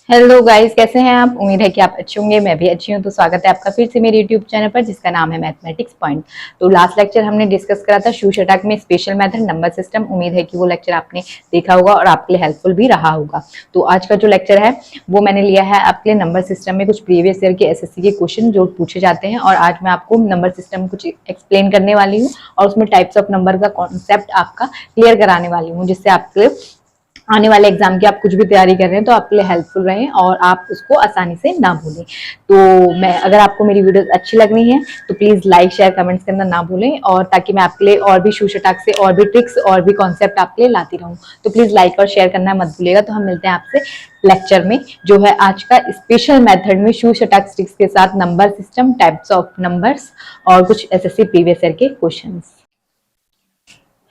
Hello guys, कैसे हैं आप। उम्मीद है कि आप अच्छे होंगे। मैं भी अच्छी हूँ। तो स्वागत है आपका फिर से मेरे यूट्यूब चैनल पर, जिसका नाम है मैथमेटिक्स पॉइंट। तो लास्ट लेक्चर हमने डिस्कस करा था शू शटक में स्पेशल मेथड नंबर सिस्टम। उम्मीद है कि वो लेक्चर आपने देखा होगा और आपके लिए हेल्पफुल भी रहा होगा। तो आज का जो लेक्चर है वो मैंने लिया है आपके लिए नंबर सिस्टम में कुछ प्रीवियस ईयर के एसएससी के क्वेश्चन जो पूछे जाते हैं, और आज मैं आपको नंबर सिस्टम कुछ एक्सप्लेन करने वाली हूँ और उसमें टाइप्स ऑफ नंबर का कॉन्सेप्ट आपका क्लियर कराने वाली हूँ, जिससे आपके आने वाले एग्जाम की आप कुछ भी तैयारी कर रहे हैं तो आपके लिए हेल्पफुल रहे और आप उसको आसानी से ना भूलें। तो अगर आपको मेरी वीडियोस अच्छी लग रही हैं तो प्लीज लाइक शेयर कमेंट्स करना ना भूलें, और ताकि मैं आपके लिए और भी शू शटाक से और भी ट्रिक्स और भी कॉन्सेप्ट आपके लिए लाती रहूं। तो प्लीज लाइक और शेयर करना मत भूलिएगा। तो हम मिलते हैं आपसे लेक्चर में, जो है आज का स्पेशल मेथड में शू शटाक ट्रिक्स के साथ number system, types of numbers और कुछ एसएससी प्रीवियस ईयर के क्वेश्चंस।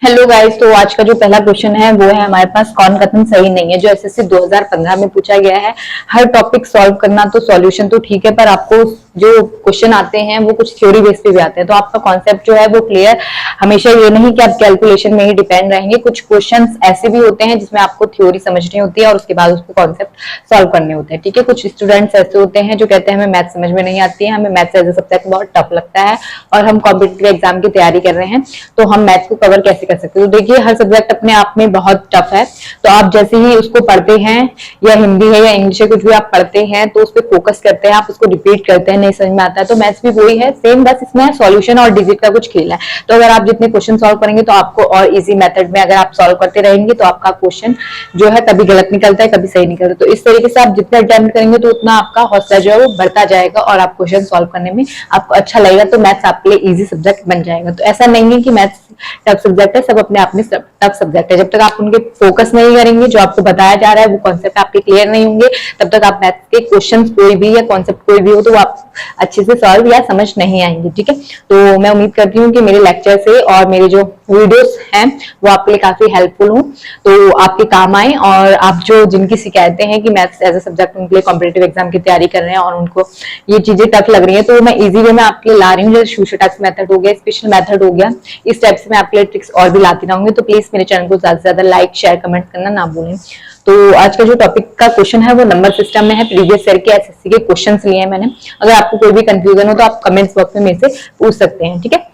हेलो गाइस, तो आज का जो पहला क्वेश्चन है वो है हमारे पास कौन कथन सही नहीं है, जो एसएससी 2015 में पूछा गया है। हर टॉपिक सॉल्व करना तो सॉल्यूशन तो ठीक है, पर आपको जो क्वेश्चन आते हैं वो कुछ थ्योरी बेस पे भी आते हैं, तो आपका कॉन्सेप्ट जो है वो क्लियर हमेशा ये नहीं कि आप कैलकुलेशन में ही डिपेंड रहेंगे। कुछ क्वेश्चंस ऐसे भी होते हैं जिसमें आपको थ्योरी समझनी होती है और उसके बाद उसको कॉन्सेप्ट सॉल्व करने होते हैं। ठीक है, कुछ स्टूडेंट्स ऐसे होते हैं जो कहते हैं हमें मैथ समझ में नहीं आती है, हमें मैथ्स एज ए सब्जेक्ट बहुत टफ लगता है और हम कॉम्पिटिटिव एग्जाम की तैयारी कर रहे हैं, तो हम मैथ्स को कवर कैसे कर सकते हैं। तो देखिए, हर सब्जेक्ट अपने आप में बहुत टफ है, तो आप जैसे ही उसको पढ़ते हैं, या हिंदी है या इंग्लिश है, कुछ भी आप पढ़ते हैं तो उस पर फोकस करते हैं, आप उसको रिपीट करते हैं, नहीं समझ में आता है तो मैथ्स भी वही है सेम, बस इसमें सॉल्यूशन और डिजिट का कुछ खेल है। तो अगर आप जितने क्वेश्चन सॉल्व करेंगे तो आपको और इजी मेथड में अगर आप सॉल्व करते रहेंगे तो आपका क्वेश्चन जो है कभी गलत निकलता है कभी सही निकलता है। तो इस तरीके से आप जितना अटेम्प्ट करेंगे तो उतना आपका हौसला जो है वो बढ़ता जाएगा और आप क्वेश्चन सॉल्व करने में आपको अच्छा लगेगा, तो मैथ्स आपके लिए इजी सब्जेक्ट बन जाएगा। तो ऐसा नहीं है कि मैथ्स टफ सब्जेक्ट है, सब अपने आप में टफ सब्जेक्ट है। जब तक आप उनके फोकस नहीं करेंगे, जो आपको बताया जा रहा है वो कॉन्सेप्ट आपके क्लियर नहीं होंगे, तब तक आप मैथ्स के क्वेश्चंस कोई भी या कॉन्सेप्ट कोई भी हो तो आप अच्छे से सॉल्व या समझ नहीं आएंगे। ठीक है, तो मैं उम्मीद करती हूँ कि मेरे लेक्चर से और मेरे जो वीडियोस हैं वो आपके लिए काफी हेल्पफुल हो, तो आपके काम आए। और आप जो जिनकी शिकायतें हैं कि मैथ्स एज ए सब्जेक्ट उनके लिए कॉम्पिटिटिव एग्जाम की तैयारी कर रहे हैं और उनको ये चीजें टफ लग रही है, तो मैं इजी वे में आपके लिए ला रही हूँ। जैसे शू शटाक मेथड हो गया, स्पेशल मेथड हो गया, इस टाइप से मैं आपके लिए ट्रिक्स और भी लाती रहूंगी। तो प्लीज मेरे चैनल को ज्यादा से ज्यादा लाइक शेयर कमेंट करना ना भूलें। तो आज का जो टॉपिक का क्वेश्चन है वो नंबर सिस्टम में है, प्रीवियस ईयर के एसएससी के क्वेश्चंस लिए हैं मैंने। अगर आपको कोई भी कंफ्यूजन हो तो आप कमेंट्स बॉक्स में मेरे से पूछ सकते हैं। ठीक है,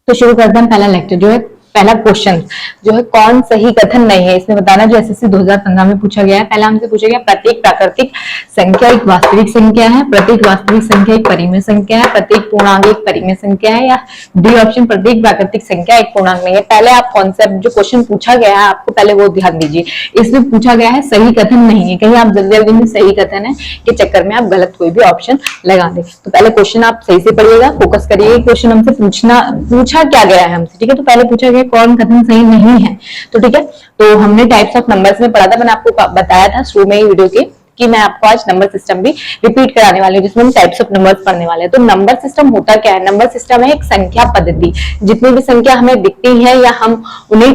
तो शुरू करते हैं। पहला लेक्चर जो है, पहला क्वेश्चन जो है कौन सही कथन नहीं है, इसमें बताना जो एसएससी 2015 में पूछा गया है। पहला हमसे पूछा गया प्रत्येक प्राकृतिक संख्या एक वास्तविक संख्या है, प्रत्येक वास्तविक संख्या एक परिमेय संख्या है, प्रत्येक पूर्णांक एक परिमेय संख्या है, या डी ऑप्शन प्रत्येक प्राकृतिक संख्या एक पूर्णांक नहीं है। पहले आप कॉन्सेप्ट जो क्वेश्चन पूछा गया है आपको पहले वो ध्यान दीजिए। इसमें पूछा गया है सही कथन नहीं है, कहीं आप जल्दी जल्दी में सही कथन है के चक्कर में आप गलत कोई भी ऑप्शन लगा दे। तो पहले क्वेश्चन आप सही से पढ़िएगा, फोकस करिए। क्वेश्चन हमसे पूछा क्या गया है हमसे। ठीक है, तो पहले पूछा गया कौन कथन सही नहीं है। तो ठीक है, तो हमने टाइप्स ऑफ नंबर्स में पढ़ा था, मैंने आपको बताया था शुरू में ही वीडियो के कि मैं आपको आज नंबर सिस्टम भी रिपीट कराने वाली हूँ, जिसमें हम टाइप्स ऑफ नंबर्स पढ़ने वाले हैं। तो नंबर सिस्टम होता क्या है? नंबर सिस्टम है एक संख्या पद्धति। जितनी भी संख्या हमें दिखती है या हम उन्हें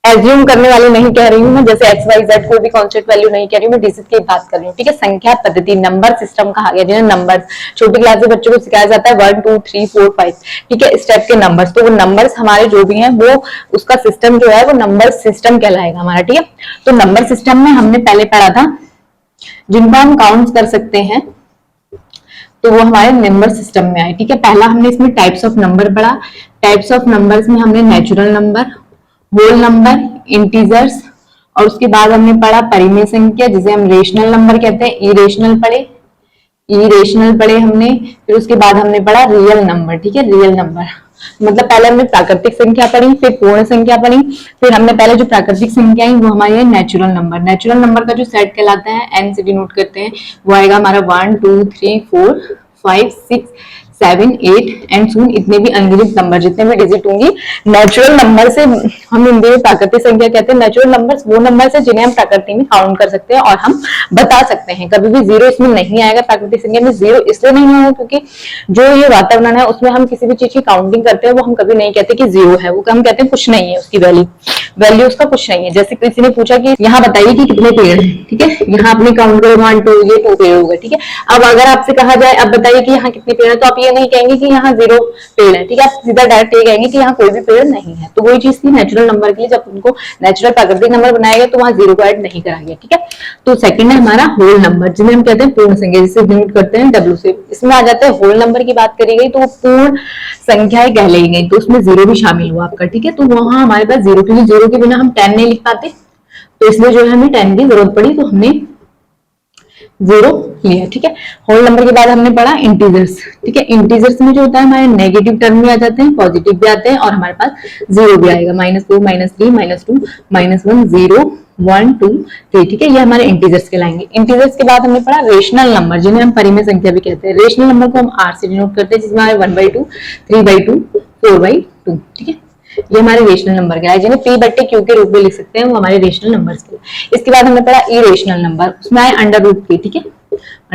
एज्यूम करने वाली नहीं कह रही हूँ मैं, जैसे एक्स वाई जेड कोई भी कांस्टेंट वैल्यू नहीं कह रही हूँ, मैं डिजिट की बात कर रही हूँ। ठीक है, संख्या पद्धति नंबर सिस्टम कहा गया, जिन्हें नंबर छोटी क्लास के बच्चों को सिखाया जाता है 1 2 3 4 5। ठीक है, इस टाइप के नंबर्स, तो वो नंबर्स हमारे जो भी हैं वो उसका सिस्टम जो है वो नंबर सिस्टम कहलाएगा हमारा। ठीक है, तो नंबर सिस्टम में हमने पहले पढ़ा था जिनको हम काउंट कर सकते हैं, तो वो हमारे नंबर सिस्टम में आए। ठीक है, पहला हमने इसमें टाइप्स ऑफ नंबर पढ़ा। टाइप्स ऑफ नंबर्स में हमने natural number, whole number, integers, और उसके बाद हमने पढ़ा परिमेय संख्या जिसे हम रेशनल नंबर कहते हैं, इरेशनल पढ़े हमने। फिर उसके बाद हमने पढ़ा रियल नंबर। ठीक है, रियल नंबर मतलब पहले हमने प्राकृतिक संख्या पढ़ी, फिर पूर्ण संख्या पढ़ी, फिर हमने पहले जो प्राकृतिक संख्या है वो हमारी है नेचुरल नंबर। नेचुरल नंबर का जो सेट कहलाता है, एन से डिनोट करते हैं, वो आएगा हमारा 1 2 3 4 5 6 7 8 एंड सून इतने भी अनगिनत नंबर, जितने भी डिजिट होंगी। नेचुरल नंबर से हम हिंदी में प्राकृतिक संख्या कहते हैं। नेचुरल नंबर्स वो नंबर है जिन्हें हम प्रकृति में काउंट कर सकते हैं और हम बता सकते हैं। कभी भी जीरो इसमें नहीं आएगा, प्राकृतिक संख्या में जीरो इसलिए नहीं आएगा क्योंकि जो ये वातावरण है उसमें हम किसी भी चीज की काउंटिंग करते हैं वो हम कभी नहीं कहते कि जीरो है, वो हम कहते हैं कुछ नहीं है, उसकी वैल्यू उसका कुछ नहीं है। जैसे किसी ने पूछा कि यहाँ बताइए कि कितने पेड़ हैं, ठीक है, यहाँ आपने काउंट करो 1 2 ये 2 पेड़ हो गए। ठीक है, अब अगर आपसे कहा जाए अब बताइए कि यहाँ कितने पेड़ हैं, तो आप ये नहीं कहेंगे कि यहाँ 0 पेड़ है, ठीक है, आप सीधा डायरेक्ट ये कहेंगे कि यहाँ कोई भी पेड़ नहीं है। तो वही चीज थी नेचुरल नंबर के लिए, जब उनको नेचुरल प्राकृतिक नंबर बनाया गया तो वहां 0 को ऐड नहीं करा गया, ठीक है। तो सेकंड है हमारा होल नंबर, जिन्हें हम कहते हैं पूर्ण संख्या, जिसे डिनोट करते हैं W से। इसमें आ जाता है होल नंबर की बात करी गई तो वो पूर्ण संख्याएं कहलाई गई, तो उसमें 0 भी शामिल हुआ आपका, ठीक है। तो वहां हमारे पास 0, क्योंकि 0 के बिना हम 10 नहीं लिख पाते, तो इसलिए जो है हमें 10 की जरूरत पड़ी, तो हमने 0 लिया, ठीक है। होल नंबर के बाद हमने पढ़ा इंटीजर्स, ठीक है। इंटीजर्स में जो होता है हमारे नेगेटिव टर्म भी आ जाते हैं, पॉजिटिव भी आते हैं, और हमारे पास 0 भी आएगा, -4, -3, -2, -1, 0, 1, 2, 3, ठीक है। ये हमारे इंटीजर्स कहलाएंगे। इंटीजर्स के बाद हमने पढ़ा रेशनल नंबर, जिन्हें हम परिमेय संख्या भी कहते हैं। रेशनल नंबर को हम R से डिनोट करते हैं, जिसमें हमारे 1/2, 3/2, 4/2, ठीक है। ये हमारे रेशनल नंबर के, जिन्हें P/Q के रूप में लिख सकते हैं, वो हमारे रेशनल नंबर्स के। इसके बाद हमने पढ़ा इरेशनल नंबर, उसमें आए √P, ठीक है,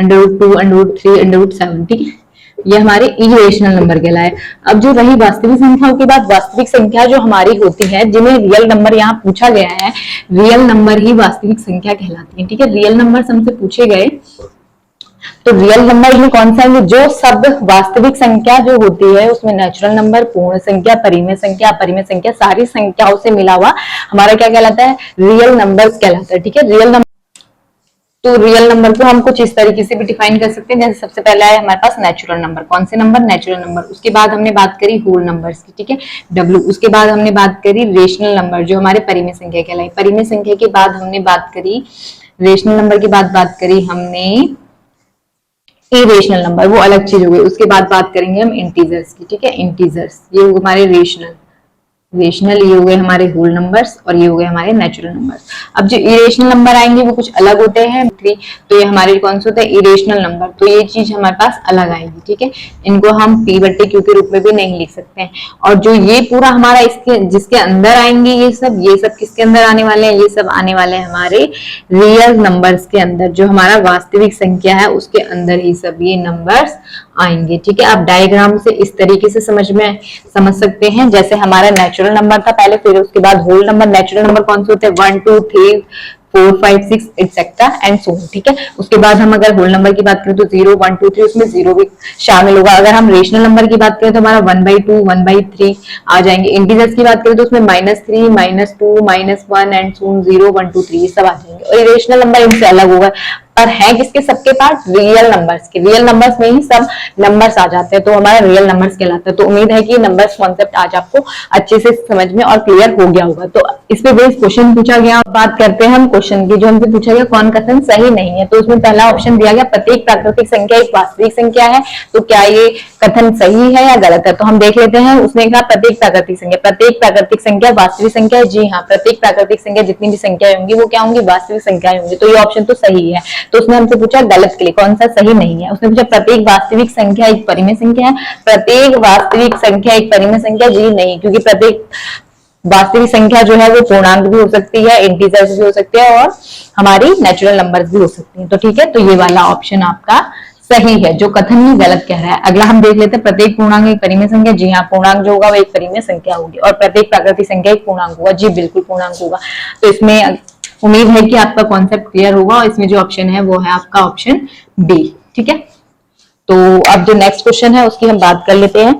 √2, √3, √7, ठीक है। ये हमारे इरेशनल नंबर कहलाए। अब जो रही वास्तविक संख्याओं के बाद, वास्तविक संख्या जो हमारी होती है, जिन्हें रियल नंबर यहाँ पूछा गया है, रियल नंबर ही वास्तविक संख्या कहलाती है, ठीक है। रियल नंबर हमसे पूछे गए, तो रियल नंबर में कौन सा है, जो सब वास्तविक संख्या जो होती है उसमें नेचुरल नंबर, पूर्ण संख्या, परिमेय संख्या, अपरिमेय संख्या, सारी संख्याओं से मिला हुआ हमारा क्या कहलाता है, रियल नंबर्स कहलाता है, ठीक है। रियल नंबर, तो रियल नंबर को हम कुछ इस तरीके से भी डिफाइन कर सकते हैं, जैसे सबसे पहले है हमारे पास नेचुरल नंबर। कौन से नंबर, नेचुरल नंबर। उसके बाद हमने बात करी होल नंबर्स की, ठीक है, W। उसके बाद हमने बात करी रेशनल नंबर, जो हमारे परिमेय संख्या कहलाई। परिमेय संख्या के बाद हमने बात करी रेशनल नंबर के बाद बात करी हमने इरेशनल नंबर, वो अलग चीज हो गई। उसके बाद बात करेंगे हम इंटीजर्स की, ठीक है। इंटीजर्स ये हो हमारे रेशनल, ये हो गए हमारे होल नंबर्स, और ये हो गए हमारे नेचुरल नंबर्स। अब जो इरेशनल नंबर आएंगे वो कुछ अलग होते हैं, तो ये हमारे कौन से होते हैं, इरेशनल नंबर। तो ये चीज हमारे पास अलग आएगी, ठीक है। इनको हम P/Q के रूप में भी नहीं लिख सकते हैं। और जो ये पूरा हमारा इसके जिसके अंदर आएंगे ये सब किसके अंदर आने वाले हैं, ये सब आने वाले हैं हमारे रियल नंबर्स के अंदर, जो हमारा वास्तविक संख्या है उसके अंदर ही सब ये नंबर्स आएंगे, ठीक है। आप डायग्राम से इस तरीके से समझ सकते हैं, जैसे हमारा नेचुरल नंबर था पहले, फिर उसके बाद होल नंबर। नेचुरल नंबर कौन से होते हैं, 1, 2, 3, 4, 5, 6 एटसेट्रा एंड सो, ठीक है। उसके बाद हम अगर होल नंबर की बात करें तो 0, 1, 2, 3, उसमें 0 भी शामिल होगा। अगर हम रेशनल नंबर की बात करें तो हमारा 1/2, 1/3 आ जाएंगे। इंटीजर्स की बात करें तो उसमें -3, -2, -1 एंड सो 0, 1, 2, 3 ये सब आ जाएंगे। और इरेशनल नंबर इनसे अलग होगा, पर है किसके, सबके पार्ट रियल नंबर्स के। रियल नंबर्स में ही सब नंबर्स आ जाते हैं, तो हमारा रियल नंबर्स कहलाता है। तो उम्मीद है कि नंबर्स कॉन्सेप्ट आज आपको अच्छे से समझ में और क्लियर हो गया होगा। तो इस पे बेस्ड क्वेश्चन पूछा गया। बात करते हैं हम क्वेश्चन की, जो हमसे पूछा गया कौन कथन सही नहीं है। तो उसमें पहला ऑप्शन दिया गया, प्रत्येक प्राकृतिक संख्या एक वास्तविक संख्या है। तो क्या ये कथन सही है या गलत है, तो हम देख लेते हैं। उसने कहा प्रत्येक प्राकृतिक संख्या वास्तविक संख्या है। जी हाँ, प्रत्येक प्राकृतिक संख्या जितनी भी संख्या होंगी वो क्या होंगी, वास्तविक संख्याएं होंगी। तो ये ऑप्शन तो सही है। तो उसने हमसे पूछा गलत के लिए कौन सा सही नहीं है। उसने पूछा प्रत्येक वास्तविक संख्या एक परिमेय संख्या है। प्रत्येक वास्तविक संख्या एक परिमेय संख्या, जी नहीं, क्योंकि प्रत्येक वास्तविक संख्या जो है वो पूर्णांक भी हो सकती है, इंटीजर्स भी हो सकते हैं, और हमारी नेचुरल नंबर्स भी हो सकती हैं। तो ठीक है, तो ये वाला ऑप्शन आपका सही है, जो कथन ही गलत कह रहा है। अगला हम देख लेते हैं, प्रत्येक पूर्णांक एक परिमेय संख्या। जी हाँ, पूर्णांक जो होगा वो एक परिमेय संख्या होगी। और प्रत्येक प्राकृतिक संख्या एक पूर्णांक होगा। जी बिल्कुल पूर्णांक होगा। तो इसमें उम्मीद है कि आपका कॉन्सेप्ट क्लियर होगा। और इसमें जो ऑप्शन है वो है आपका ऑप्शन डी, ठीक है। तो अब जो नेक्स्ट क्वेश्चन है उसकी हम बात कर लेते हैं।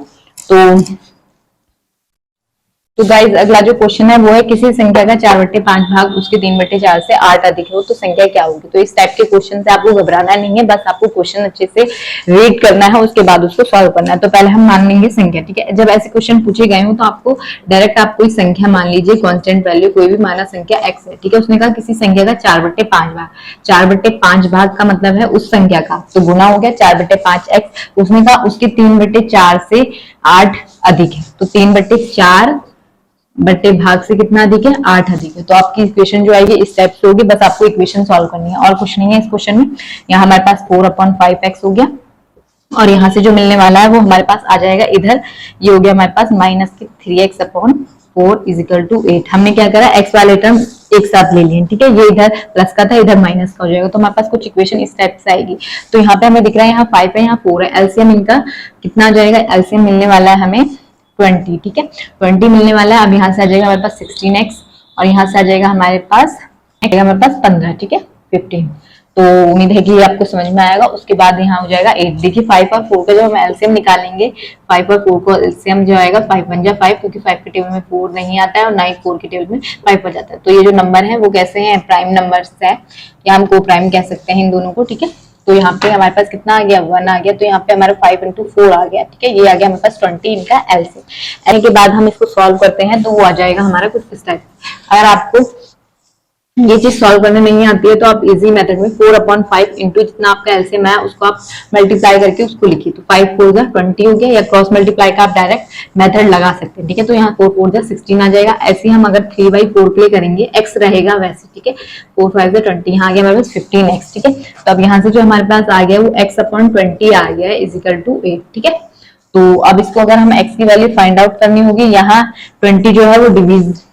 तो गाइज अगला जो क्वेश्चन है वो है, किसी संख्या का 4/5 भाग उसके 3/4 से 8 अधिक हो तो संख्या क्या होगी। तो इस टाइप के क्वेश्चन से आपको घबराना नहीं है, बस आपको क्वेश्चन अच्छे से रीड करना है, उसके बाद उसको सॉल्व करना है। तो पहले हम मान लेंगे संख्या, ठीक है। जब ऐसे क्वेश्चन पूछे गए हो तो आपको डायरेक्ट आप कोई संख्या मान लीजिए, कांस्टेंट वैल्यू कोई भी माना संख्या x है, ठीक है। उसने कहा किसी संख्या का 4/5 भाग, 4/5 भाग का मतलब है उस संख्या का, तो गुना हो गया 4/5x। उसने कहा उसके 3/4 से 8 अधिक है, तो 3/4 बट्टे भाग से कितना अधिक है, 8 अधिक है। तो आपकी इक्वेशन जो आएगी इस टाइप से होगी। बस आपको इक्वेशन सॉल्व करनी है और कुछ नहीं है इस क्वेश्चन में। यहाँ हमारे पास 4/5x हो गया, और यहाँ से जो मिलने वाला है वो हमारे पास आ जाएगा इधर। ये हो गया हमारे पास -3x/4 = 8। हमने क्या करा, x वाले टर्म एक साथ ले लिए, ठीक है। ये इधर प्लस का था, इधर माइनस का हो जाएगा। तो हमारे पास कुछ इक्वेशन इस टाइप से आएगी। तो यहाँ पे हमें दिख रहा है, यहाँ 5 है, यहाँ 4 है। एलसीएम इनका कितना आ जाएगा, एलसीएम मिलने वाला है हमें 20, ठीक है। 20 मिलने वाला है। अब यहाँ से आ जाएगा हमारे पास 16x, और यहाँ से आ जाएगा हमारे पास 15, ठीक है, 15। तो उम्मीद है कि ये आपको समझ में आएगा। उसके बाद यहाँ हो जाएगा 8। देखिए 5 और 4 का जब हम एलसीएम निकालेंगे, 5 और 4 को एलसीएम जो आएगा 5 1 जा 5, क्योंकि 5 के टेबल में 4 नहीं आता है और ना ही 4 के टेबल में 5 हो जाता है। तो ये जो नंबर है वो कैसे हैं, प्राइम नंबर्स है, या हम को प्राइम कह सकते हैं इन दोनों को, ठीक है। तो यहाँ पे हमारे पास कितना आ गया, 1 आ गया। तो यहाँ पे हमारा 5 × 4 आ गया, ठीक है। ये आ गया हमारे पास 20 इनका एलसीएम। एल के बाद हम इसको सॉल्व करते हैं तो वो आ जाएगा हमारा कुछ इस टाइप। अगर आपको ये चीज सॉल्व करने नहीं आती है तो आप इजी मेथड में 4/5 इंटू जितना आपका एलसीएम है उसको आप मल्टीप्लाई करके उसको लिखिए। तो 5 4 जा 20 हो गया, या क्रॉस मल्टीप्लाई का आप डायरेक्ट मेथड लगा सकते हैं, ठीक है। तो यहाँ 4 4 जा 16 आ जाएगा। ऐसे ही हम अगर 3/4 के लिए करेंगे, एक्स रहेगा वैसे, ठीक है। 4 5 जा 20, यहाँ आ गया हमारे पास 15x, ठीक है। तो अब यहाँ से जो हमारे पास आ गया वो x/20 आ गया है इजिकल टू 8, ठीक है। तो अब इसको अगर हम x की वैल्यू फाइंड आउट करनी होगी, यहाँ 20 जो है वो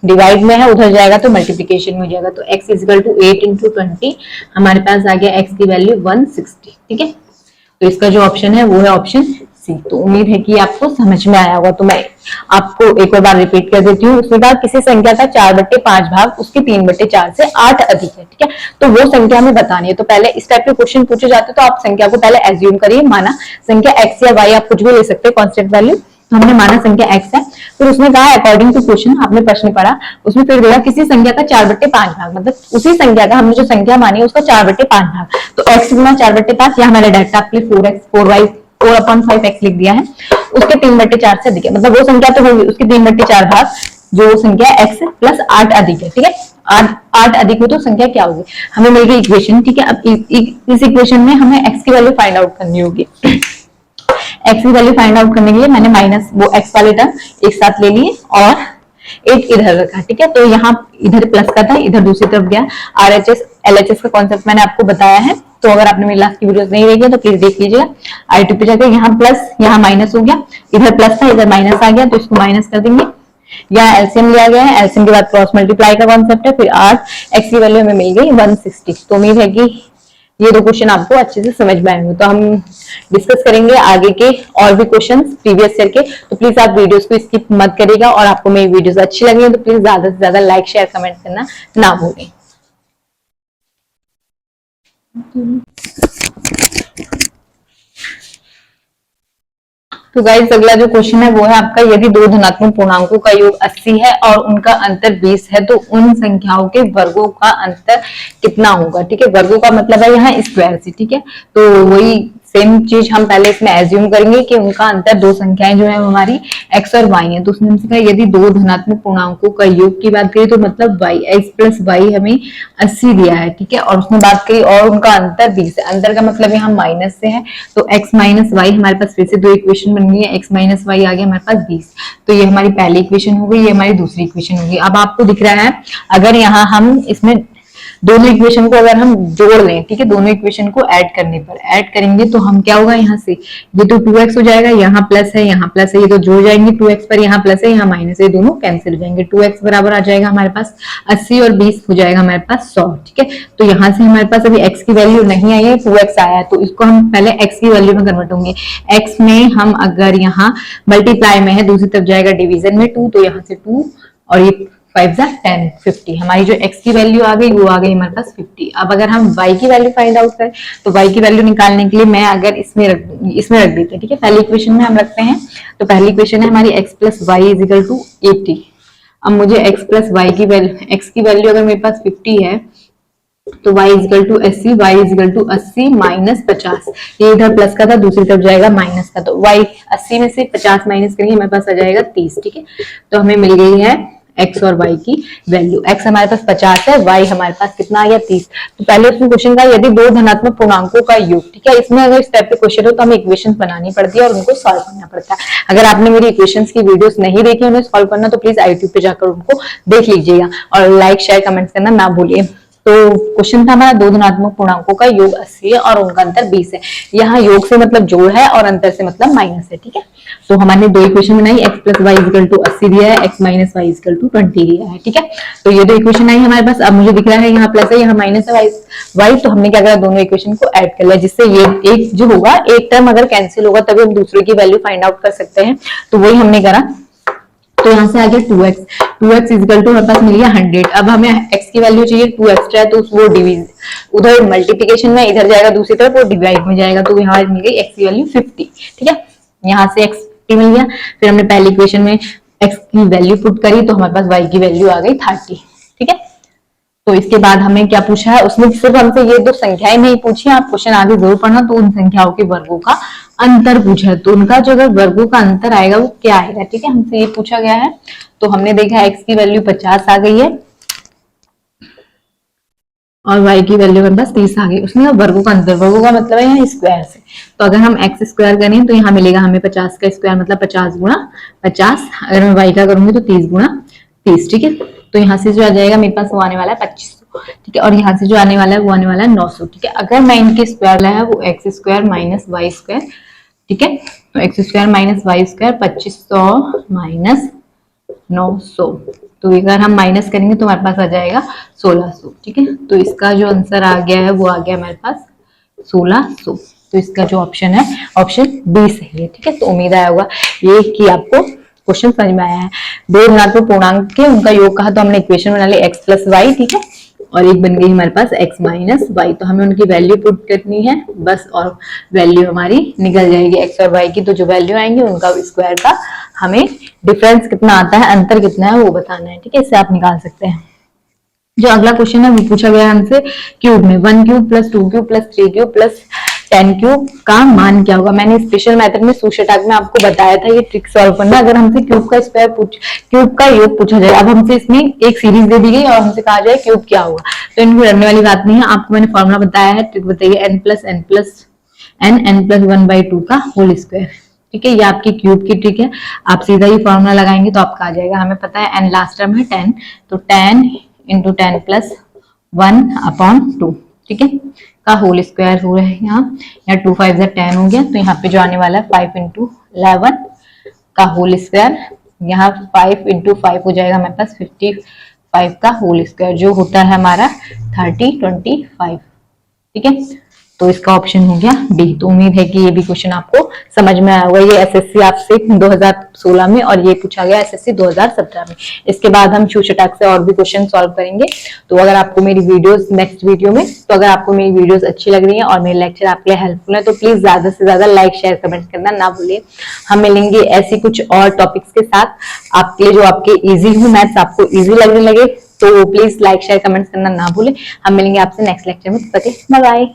डिवाइड में है, उधर जाएगा तो मल्टीप्लिकेशन में हो जाएगा। तो x इजिकल टू 8 × 20, हमारे पास आ गया x की वैल्यू 160, ठीक है। तो इसका जो ऑप्शन है वो है ऑप्शन सी। तो उम्मीद है कि आपको समझ में आया होगा। तो मैं आपको एक और बार रिपीट कर देती हूँ। उसके बाद किसी संख्या का 4/5 भाग उसके 3/4 से 8 अधिक है, ठीक है। तो वो संख्या हमें बतानी है। तो पहले इस टाइप के क्वेश्चन पूछे जाते तो आप संख्या को पहले एज्यूम करिए, माना संख्या x या y, आप कुछ भी ले सकते हैं कांस्टेंट वैल्यू। हमने माना संख्या x है, फिर उसने कहा अकॉर्डिंग टू क्वेश्चन, आपने प्रश्न पढ़ा, उसमें फिर दिया किसी संख्या का 4/5 भाग, मतलब उसी संख्या का हमने जो संख्या मानी है उसका 4/5 भाग। तो x गुना 4/5, यहाँ मैंने डायरेक्ट आपके लिए 4/5x लिख दिया है, उसके 3/4 से अधिक है, मतलब वो संख्या तो होगी उसके 3/4 भाग जो संख्या x + 8 अधिक है, ठीक है। 8 अधिक हो तो संख्या क्या होगी, हमें मिल गई इक्वेशन, ठीक है। अब इस इक्वेशन में हमें x की वैल्यू फाइंड आउट करनी होगी। x की वैल्यू फाइंड आउट करने के लिए मैंने माइनस वो x वाले टर्म एक साथ ले लिए और एक इधर रखा, ठीक है। तो यहाँ इधर प्लस का था, इधर दूसरी तरफ गया। RHS LHS का कॉन्सेप्ट मैंने आपको बताया है, तो अगर आपने मेरी लास्ट की वीडियोस नहीं देखी है तो प्लीज देख लीजिएगा। I2 पे जाकर यहाँ प्लस यहाँ माइनस हो गया, इधर प्लस था इधर माइनस आ गया, तो इसको माइनस कर देंगे। यहाँ एलसीएम लिया गया है, एलसीएम के बाद क्रॉस मल्टीप्लाई का कॉन्सेप्ट है, फिर 8, x की वैल्यू हमें मिल गई 160। तो उम्मीद है कि ये दो क्वेश्चन आपको अच्छे से समझ में आएंगे। तो हम डिस्कस करेंगे आगे के और भी क्वेश्चंस प्रीवियस ईयर के। तो प्लीज आप वीडियोस को स्किप मत करिएगा, और आपको मेरी वीडियोस अच्छी लगी तो प्लीज ज्यादा से ज्यादा लाइक शेयर कमेंट करना ना भूलें। तो गाइस अगला जो क्वेश्चन है वो है आपका, यदि दो धनात्मक पूर्णांकों का योग 80 है और उनका अंतर 20 है तो उन संख्याओं के वर्गों का अंतर कितना होगा, ठीक है। वर्गों का मतलब है यहाँ स्क्वायर से, ठीक है। तो वही सेम चीज हम पहले इसमें एज्यूम करेंगे कि उनका अंतर दो संख्याएं जो है हमारी x और y है। तो उसने हमसे कहा यदि दो धनात्मक पूर्णांकों का योग की बात करें तो मतलब x + y हमें 80 दिया है, ठीक है। और उसने बात करी और उनका अंतर 20 है, अंतर का मतलब यहाँ माइनस से है, तो x - y हमारे पास फिर से दो इक्वेशन बन गई है, x - y आ गया हमारे पास 20। तो ये हमारी पहली इक्वेशन हो गई, ये हमारी दूसरी इक्वेशन होगी। अब आपको दिख रहा है अगर यहाँ हम इसमें दोनों इक्वेशन को अगर हम जोड़ लें, ठीक है, दोनों इक्वेशन को ऐड करने पर ऐड करेंगे तो हम क्या होगा, यहाँ से ये तो 2x हो जाएगा, यहाँ प्लस है यहाँ प्लस है, ये तो जोड़ जाएंगे 2x पर, यहाँ प्लस है यहाँ माइनस है, दोनों कैंसिल हो जाएंगे। 2x बराबर आ जाएगा हमारे पास 80 और 20 हो जाएगा हमारे पास 100, ठीक है। तो यहाँ से हमारे पास अभी x की वैल्यू नहीं आई है, 2x आया है, तो इसको हम पहले x की वैल्यू में कन्वर्ट होंगे। x में हम अगर यहाँ मल्टीप्लाई में है, दूसरी तरफ जाएगा डिवीजन में 2, तो यहाँ से 2 और ये 5 जा 10 50, हमारी जो x की वैल्यू आ गई वो आ गई हमारे पास 50। अब अगर हम y की वैल्यू फाइंड आउट करें तो y की वैल्यू निकालने के लिए मैं अगर इसमें रख देते हैं, ठीक है। पहली इक्वेशन में हम रखते हैं, तो पहली इक्वेशन है हमारी x + y = 80। अब मुझे x + y की वैल्यू अगर मेरे पास 50 है तो y = 80, y = 80 - 50, ये इधर प्लस का था दूसरी तरफ जाएगा माइनस का, तो y 80 में से 50 माइनस करेंगे हमारे पास आ जाएगा 30, ठीक है। तो हमें मिल गई है x और y की वैल्यू। x हमारे पास 50 है, y हमारे पास कितना आ गया 30। तो पहले उसमें क्वेश्चन था यदि दो धनात्मक पूर्णांकों का योग, ठीक है। इसमें अगर इस टाइप के क्वेश्चन हो तो हमें इक्वेशंस बनानी पड़ती है और उनको सॉल्व करना पड़ता है। अगर आपने मेरी इक्वेशंस की वीडियोस नहीं देखी उन्हें सॉल्व करना तो प्लीज यूट्यूब पे जाकर उनको देख लीजिएगा और लाइक शेयर कमेंट करना ना भूलिए। तो क्वेश्चन था हमारा दो धनात्मक पूर्णांकों का योग 80 है और उनका अंतर 20 है। यहाँ योग से मतलब जोड़ है और अंतर से मतलब माइनस है, ठीक है। तो हमारे दो इक्वेशन बनाई, x + y = 80 दिया है, x - y = 20 दिया है, ठीक है। तो ये दो इक्वेशन आई हमारे पास। अब मुझे दिख रहा है यहाँ प्लस है यहाँ माइनस है y, तो हमने क्या करा दोनों इक्वेशन को ऐड कर लिया, जिससे ये एक जो होगा एक टर्म अगर कैंसिल होगा तभी हम दूसरे की वैल्यू फाइंड आउट कर सकते हैं। तो वही हमने करा, तो यहाँ से आ गया 2x, 2x इक्वल टू हमारे पास मिल गया 100। अब हमें x की वैल्यू चाहिए, 2 एक्स्ट्रा है तो वो डिवीज, उधर मल्टीप्लिकेशन में इधर जाएगा दूसरी तरफ, वो डिवाइड में जाएगा, तो यहाँ मिल गई x की वैल्यू 50। ठीक है, यहाँ से x मिल गया। फिर हमने पहली इक्वेशन में x की वैल्यू पुट करी तो हमारे पास y की वैल्यू आ गई 30। ठीक है, तो इसके बाद हमें क्या पूछा है, उसने सिर्फ हमसे ये दो संख्याएं नहीं पूछी, आप क्वेश्चन आगे जरूर पढ़ना, तो उन संख्याओं के वर्गों का अंतर पूछा है, तो उनका जो अगर वर्गों का अंतर आएगा वो क्या आएगा। ठीक है, हमसे ये पूछा गया है। तो हमने देखा x की वैल्यू 50 आ गई है और y की वैल्यू हमारे पास 30 आ गई। उसने कहा वर्गों का अंतर, वर्गों का मतलब है यहाँ स्क्वायर से, तो अगर हम x स्क्वायर करें तो यहाँ मिलेगा हमें 50 का स्क्वायर मतलब 50 गुणा 50, अगर मैं y का करूंगी तो 30 गुणा 30। ठीक है, तो यहाँ से जो आ जाएगा मेरे पास वो आने वाला है 2500। ठीक है, और यहाँ से जो आने वाला है वो आने वाला है 900। ठीक है, अगर मैं इनके स्क्वायर लाया है वो x square minus Y square. ठीक है, तो x square minus Y square 2500 minus 900, तो अगर हम माइनस करेंगे तो हमारे पास आ जाएगा 1600। ठीक है, तो इसका जो आंसर आ गया है वो आ गया हमारे पास 1600। तो इसका जो ऑप्शन है ऑप्शन बी सही है। ठीक है, तो उम्मीद आया होगा ये कि आपको क्वेश्चन समझ में आया है। दो ऋणात्मक पूर्णांक के उनका योग कहा तो हमने इक्वेशन बना ली x प्लस वाई। ठीक है, और एक बन गई हमारे पास x माइनस वाई, तो हमें उनकी वैल्यू पुट करनी है बस, और वैल्यू हमारी निकल जाएगी x और y की। तो जो वैल्यू आएंगे उनका स्क्वायर का हमें डिफरेंस कितना आता है, अंतर कितना है वो बताना है। ठीक है, इससे आप निकाल सकते हैं। जो अगला क्वेश्चन है वो पूछा गया है हमसे क्यूब में 1 cube plus 2 cube plus 3 cube plus 10 cube का मान क्या होगा। मैंने स्पेशल मेथड में सूत्रक में आपको बताया था ये ट्रिक सॉल्व करना। अगर हमसे क्यूब का स्क्वायर क्यूब का योग पूछा जाए, अब हमसे इसमें एक सीरीज दे दी गई और हमसे कहा जाए क्यूब क्या होगा, तो इनको डरने वाली बात नहीं है। आपको मैंने फॉर्मूला बताया है, ट्रिक बताइए n प्लस n प्लस 1/2 का होल स्क्वायर। ठीक है, ये आपकी क्यूब की ट्रिक है, आप सीधा ही फॉर्मूला लगाएंगे तो आपका आ जाएगा। हमें पता है n लास्ट टर्म है 10, तो 10 इंटू 10 प्लस 1/2। ठीक है, का होल स्क्वायर हो रहा है यहाँ 2 5 10 हो गया, तो यहाँ पे जो आने वाला है 5 इंटू 11 का होल स्क्वायर, यहाँ 5 इंटू 5 हो जाएगा हमारे पास 55 का होल स्क्वायर, जो होता है हमारा 3025। ठीक है, तो इसका ऑप्शन हो गया बी। तो उम्मीद है कि ये भी क्वेश्चन आपको समझ में आया होगा। ये एसएससी आपसे 2016 में और ये पूछा गया एसएससी 2017 में। इसके बाद हम सूत्रक से और भी क्वेश्चन सॉल्व करेंगे। तो अगर आपको मेरी वीडियोस नेक्स्ट वीडियो में, तो अगर आपको मेरी वीडियोस अच्छी लग रही है और मेरे लेक्चर आपके लिए हेल्पफुल है तो प्लीज ज्यादा से ज्यादा लाइक शेयर कमेंट करना ना भूलिए। हम मिलेंगे ऐसी कुछ और टॉपिक्स के साथ आपके लिए जो आपके इजी हो, मैथ्स आपको इजी लगने लगे, तो प्लीज लाइक शेयर कमेंट करना ना भूले। हम मिलेंगे आपसे नेक्स्ट लेक्चर में। Bye bye.